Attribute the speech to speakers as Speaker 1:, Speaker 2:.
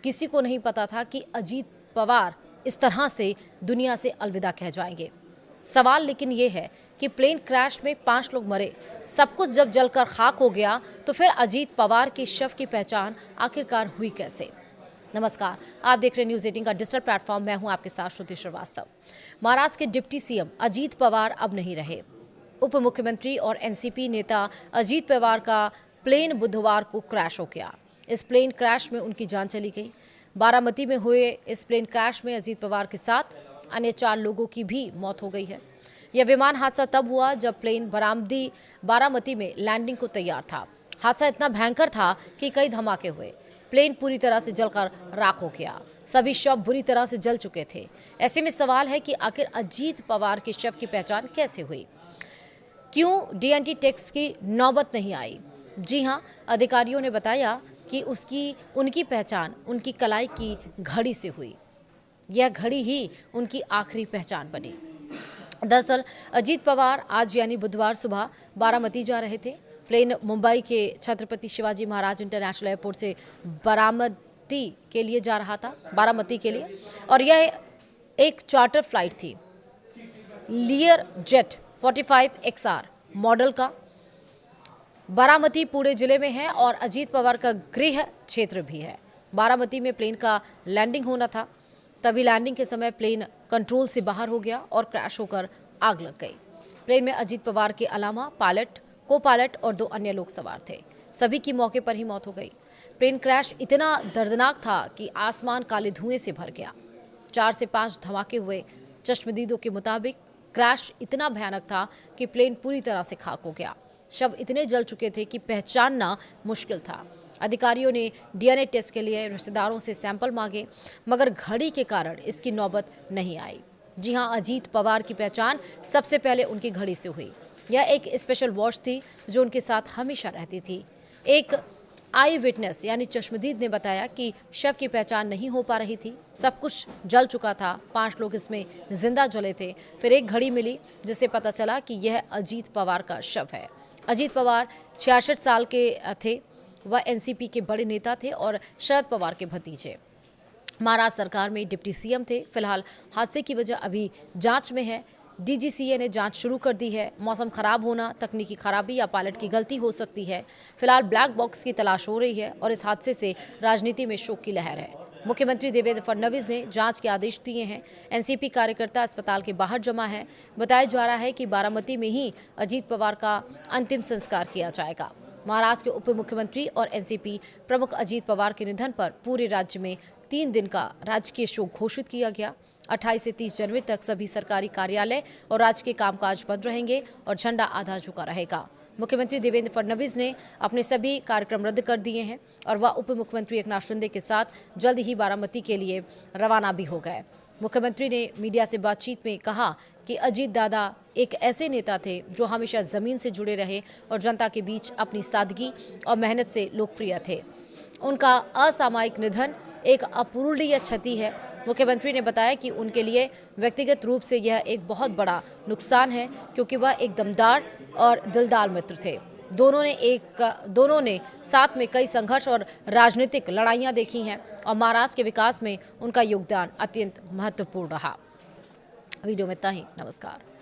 Speaker 1: किसी को नहीं पता था कि अजीत पवार इस तरह से दुनिया से अलविदा कह जाएंगे। सवाल लेकिन ये है कि प्लेन क्रैश में 5 लोग मरे, सब कुछ जब जलकर खाक हो गया तो फिर अजीत पवार के शव की पहचान आखिरकार हुई कैसे? नमस्कार, आप देख रहे हैं न्यूज़ 18 का डिजिटल प्लेटफॉर्म। मैं हूं आपके साथ श्रुति श्रीवास्तव। महाराष्ट्र के डिप्टी सीएम अजीत पवार अब नहीं रहे। उप मुख्यमंत्री और एनसीपी नेता अजीत पवार का प्लेन बुधवार को क्रैश हो गया। इस प्लेन क्रैश में उनकी जान चली गई। बारामती में हुए इस प्लेन क्रैश में अजीत पवार के साथ अन्य 4 लोगों की भी मौत हो गई है। यह विमान हादसा तब हुआ जब प्लेन बारामती में लैंडिंग को तैयार था। हादसा इतना भयंकर था कि कई धमाके हुए। प्लेन पूरी तरह से जलकर राख हो गया। सभी शव बुरी तरह से जल चुके थे। ऐसे में सवाल है कि आखिर अजीत पवार के शव की पहचान कैसे हुई? क्यों डीएनटी टेस्ट की नौबत नहीं आई? जी हां, अधिकारियों ने बताया कि उनकी पहचान उनकी कलाई की घड़ी से हुई। यह घड़ी ही उनकी आखिरी पहचान बनी। दरअसल अजीत पवार आज यानी बुधवार सुबह बारामती जा रहे थे। प्लेन मुंबई के छत्रपति शिवाजी महाराज इंटरनेशनल एयरपोर्ट से बारामती के लिए जा रहा था, और यह एक चार्टर फ्लाइट थी। लियर जेट 45XR मॉडल का। बारामती पूरे जिले में है और अजीत पवार का गृह क्षेत्र भी है। बारामती में प्लेन का लैंडिंग होना था, तभी लैंडिंग के समय प्लेन कंट्रोल से बाहर हो गया और क्रैश होकर आग लग गई। प्लेन में अजीत पवार के अलावा पायलट, को पायलट और 2 अन्य लोग सवार थे। सभी की मौके पर ही मौत हो गई। प्लेन क्रैश इतना दर्दनाक था कि आसमान काले धुएं से भर गया। 4 से 5 धमाके हुए। चश्मदीदों के मुताबिक क्रैश इतना भयानक था कि प्लेन पूरी तरह से खाक हो गया। शव इतने जल चुके थे कि पहचानना मुश्किल था। अधिकारियों ने डीएनए टेस्ट के लिए रिश्तेदारों से सैंपल मांगे, मगर घड़ी के कारण इसकी नौबत नहीं आई। जी हां, अजीत पवार की पहचान सबसे पहले उनकी घड़ी से हुई। यह एक स्पेशल वॉच थी जो उनके साथ हमेशा रहती थी। एक आई विटनेस यानी चश्मदीद ने बताया कि शव की पहचान नहीं हो पा रही थी। सब कुछ जल चुका था। 5 लोग इसमें जिंदा जले थे। फिर एक घड़ी मिली जिससे पता चला कि यह अजीत पवार का शव है। अजीत पवार 66 साल के थे। वह एनसीपी के बड़े नेता थे और शरद पवार के भतीजे। महाराष्ट्र सरकार में डिप्टी सीएम थे। फिलहाल हादसे की वजह अभी जांच में है। डीजीसीए ने जांच शुरू कर दी है। मौसम खराब होना, तकनीकी खराबी या पायलट की गलती हो सकती है। फिलहाल ब्लैक बॉक्स की तलाश हो रही है और इस हादसे से राजनीति में शोक की लहर है। मुख्यमंत्री देवेंद्र फडणवीस ने जांच के आदेश दिए हैं। एनसीपी कार्यकर्ता अस्पताल के बाहर जमा है। बताया जा रहा है कि बारामती में ही अजीत पवार का अंतिम संस्कार किया जाएगा। महाराष्ट्र के उप मुख्यमंत्री और एनसीपी प्रमुख अजीत पवार के निधन पर पूरे राज्य में 3 दिन का राजकीय शोक घोषित किया गया। 28 से 30 जनवरी तक सभी सरकारी कार्यालय और राजकीय कामकाज बंद रहेंगे और झंडा आधा झुका रहेगा। मुख्यमंत्री देवेंद्र फडणवीस ने अपने सभी कार्यक्रम रद्द कर दिए हैं और वह उप मुख्यमंत्री एकनाथ शिंदे के साथ जल्द ही बारामती के लिए रवाना भी हो गए। मुख्यमंत्री ने मीडिया से बातचीत में कहा कि अजीत दादा एक ऐसे नेता थे जो हमेशा जमीन से जुड़े रहे और जनता के बीच अपनी सादगी और मेहनत से लोकप्रिय थे। उनका असामयिक निधन एक अपूरणीय क्षति है। मुख्यमंत्री ने बताया कि उनके लिए व्यक्तिगत रूप से यह एक बहुत बड़ा नुकसान है, क्योंकि वह एक दमदार और दिलदार मित्र थे। दोनों ने साथ में कई संघर्ष और राजनीतिक लड़ाइयां देखी हैं और महाराष्ट्र के विकास में उनका योगदान अत्यंत महत्वपूर्ण रहा। वीडियो में इतना ही। नमस्कार।